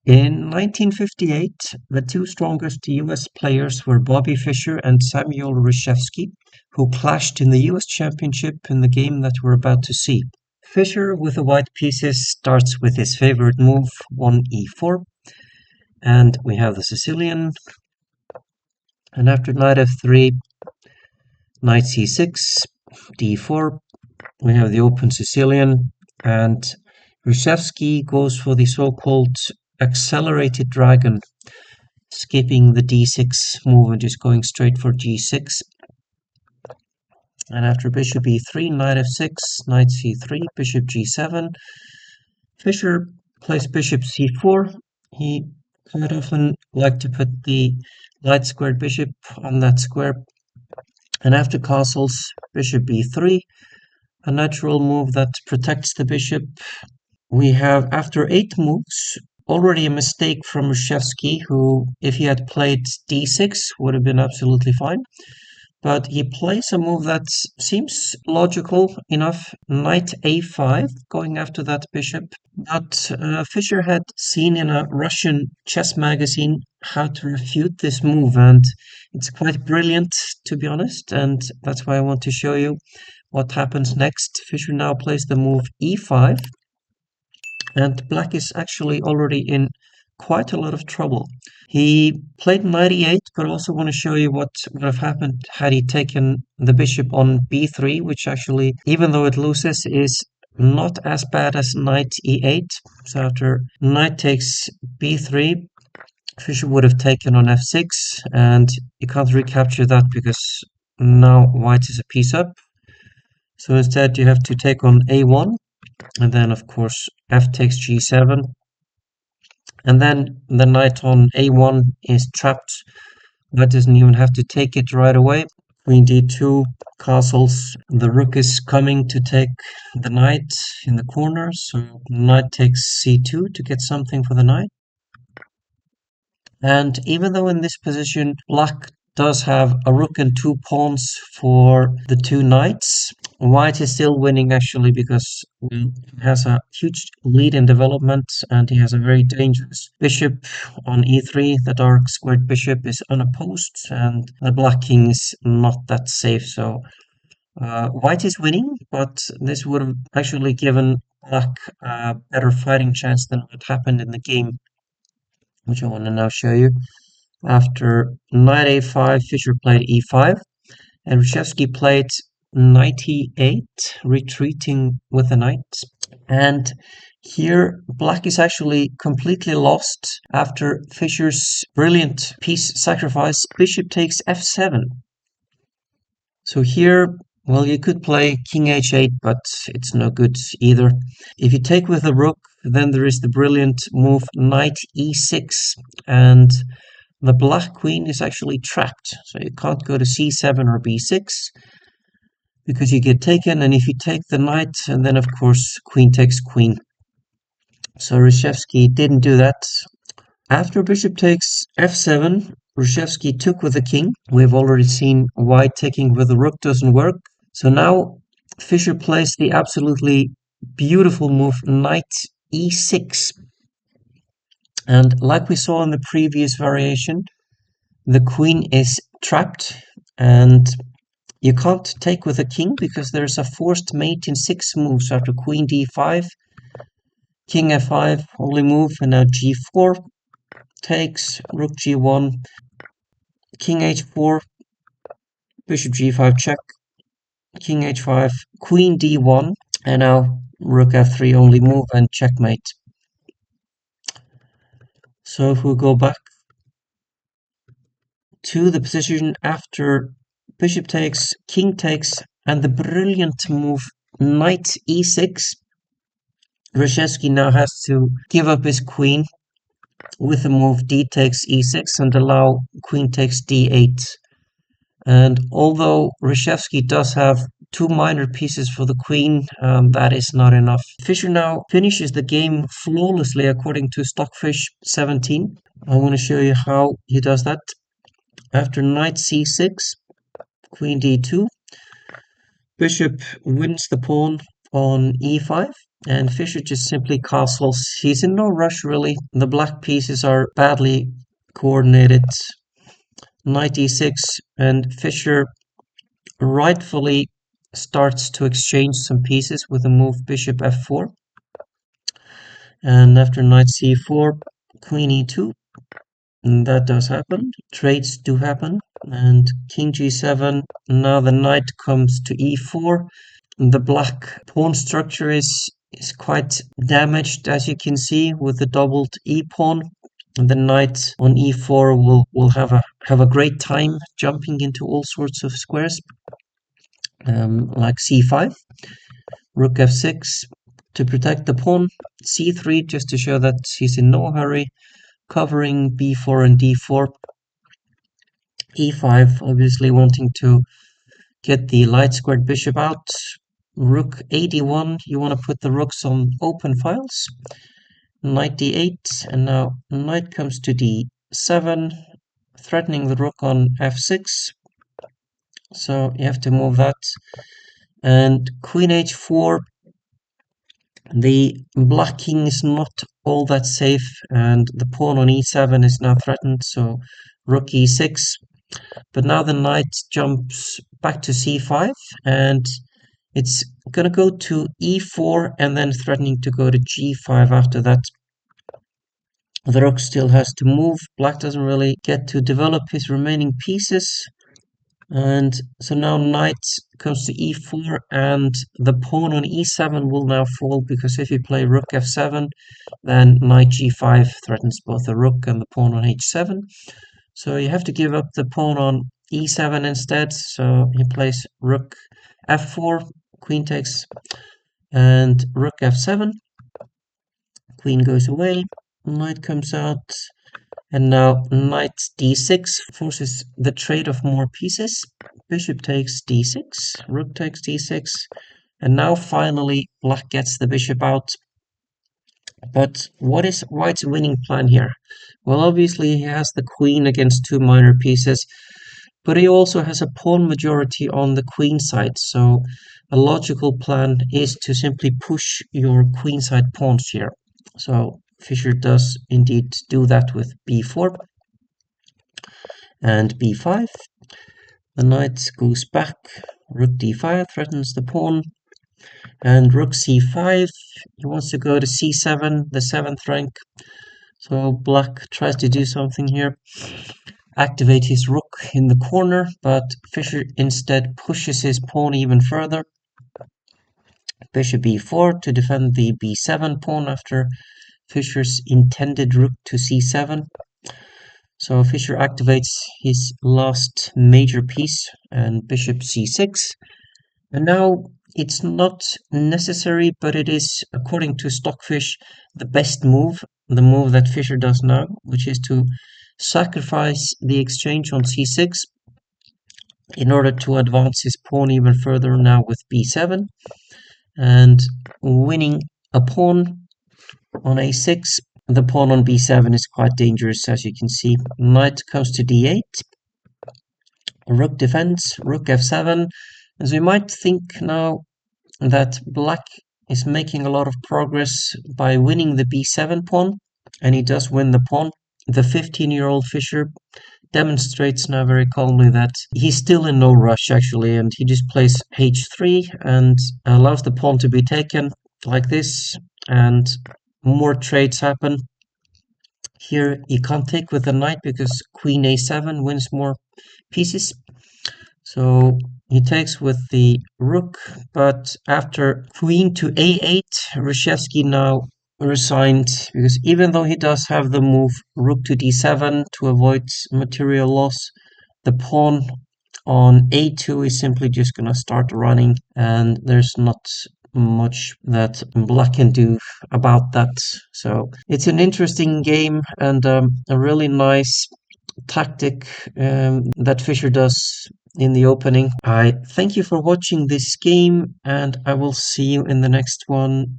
In 1958, the two strongest US players were Bobby Fischer and Samuel Reshevsky, who clashed in the US Championship in the game that we're about to see. Fischer, with the white pieces, starts with his favorite move, 1e4, and we have the Sicilian, and after knight f3, knight c6, d4, we have the open Sicilian, and Reshevsky goes for the so-called accelerated dragon, skipping the d6 move and just going straight for g6. And after bishop e3, knight f6, knight c3, bishop g7, Fischer plays bishop c4. He quite often liked to put the light squared bishop on that square. And after castles, bishop b3, a natural move that protects the bishop. We have, after 8 moves, already a mistake from Reshevsky, who, if he had played d6, would have been absolutely fine. But he plays a move that seems logical enough, knight a5, going after that bishop. But Fischer had seen in a Russian chess magazine how to refute this move, and it's quite brilliant, to be honest, and that's why I want to show you what happens next. Fischer now plays the move e5, and black is actually already in quite a lot of trouble. He played knight e8, but I also want to show you what would have happened had he taken the bishop on b3, which actually, even though it loses, is not as bad as knight e8. So after knight takes b3, Fischer would have taken on f6, and you can't recapture that because now white is a piece up. So instead you have to take on a1, and then of course f takes g7, and then the knight on a1 is trapped. White doesn't even have to take it right away. Queen d2, castles. The rook is coming to take the knight in the corner, so knight takes c2 to get something for the knight. And even though in this position black does have a rook and 2 pawns for the 2 knights, white is still winning actually, because he has a huge lead in development and he has a very dangerous bishop on e3. The dark squared bishop is unopposed and the black king is not that safe. So white is winning, but this would have actually given black a better fighting chance than what happened in the game, which I want to now show you. After knight a5, Fischer played e5, and Reshevsky played knight e8, retreating with the knight. And here, black is actually completely lost after Fischer's brilliant piece sacrifice. Bishop takes f7. So here, well, you could play king h8, but it's no good either. If you take with the rook, then there is the brilliant move knight e6, and the black queen is actually trapped. So you can't go to c7 or b6 because you get taken, and if you take the knight, and then of course queen takes queen. So Reshevsky didn't do that. After bishop takes f7, Reshevsky took with the king. We've already seen white taking with the rook doesn't work. So now Fischer plays the absolutely beautiful move knight e6. And like we saw in the previous variation, the queen is trapped and you can't take with a king because there's a forced mate in 6 moves after queen d5, king f5, only move, and now g4 takes, rook g1, king h4, bishop g5 check, king h5, queen d1, and now rook f3 only move and checkmate. So if we go back to the position after bishop takes, king takes, and the brilliant move knight e6, Reshevsky now has to give up his queen with the move d takes e6 and allow queen takes d8. And although Reshevsky does have 2 minor pieces for the queen, that is not enough. Fischer now finishes the game flawlessly according to Stockfish 17. I want to show you how he does that. After knight c6, queen d2, bishop wins the pawn on e5, and Fischer just simply castles. He's in no rush really. The black pieces are badly coordinated. Knight e6, and Fischer rightfully starts to exchange some pieces with the move bishop f4. And after knight c4, queen e2, and that does happen. Trades do happen. And king g7, now the knight comes to e4. The black pawn structure is quite damaged, as you can see, with the doubled e pawn. The knight on e4 will have a great time jumping into all sorts of squares, like c5, rook f6 to protect the pawn, c3 just to show that he's in no hurry, covering b4 and d4, e5 obviously wanting to get the light squared bishop out, rook a1, you want to put the rooks on open files, knight d8, and now knight comes to d7, threatening the rook on f6, so you have to move that, and queen h4, the black king is not all that safe, and the pawn on e7 is now threatened, so rook e6, but now the knight jumps back to c5, and it's gonna go to e4 and then threatening to go to g5 after that. The rook still has to move. Black doesn't really get to develop his remaining pieces. And so now knight comes to e4, and the pawn on e7 will now fall, because if you play rook f7, then knight g5 threatens both the rook and the pawn on h7. So you have to give up the pawn on e7 instead. So he plays rook f4, queen takes, and rook f7. Queen goes away, knight comes out, and now knight d6 forces the trade of more pieces. Bishop takes d6, rook takes d6, and now finally black gets the bishop out. But what is white's winning plan here? Well, obviously he has the queen against two minor pieces, but he also has a pawn majority on the queen side, so a logical plan is to simply push your queenside pawns here. So Fischer does indeed do that with b4 and b5. The knight goes back, rook d5 threatens the pawn, and rook c5, he wants to go to c7, the 7th rank. So black tries to do something here, activate his rook in the corner, but Fischer instead pushes his pawn even further. Bishop b4 to defend the b7 pawn after Fischer's intended rook to c7. So Fischer activates his last major piece, and bishop c6. And now it's not necessary, but it is, according to Stockfish, the best move, the move that Fischer does now, which is to sacrifice the exchange on c6 in order to advance his pawn even further now with b7, and winning a pawn on a6. The pawn on b7 is quite dangerous, as you can see. Knight comes to d8, rook defends, rook f7, and so you might think now that black is making a lot of progress by winning the b7 pawn, and he does win the pawn. The 15-year-old Fischer demonstrates now very calmly that he's still in no rush actually, and he just plays h3 and allows the pawn to be taken like this, and more trades happen. Here you can't take with the knight because queen a7 wins more pieces. So he takes with the rook, but after queen to a8, Reshevsky now resigned, because even though he does have the move rook to d7 to avoid material loss, the pawn on a2 is simply just gonna start running, and there's not much that black can do about that. So it's an interesting game, and a really nice tactic that Fischer does in the opening. I thank you for watching this game, and I will see you in the next one.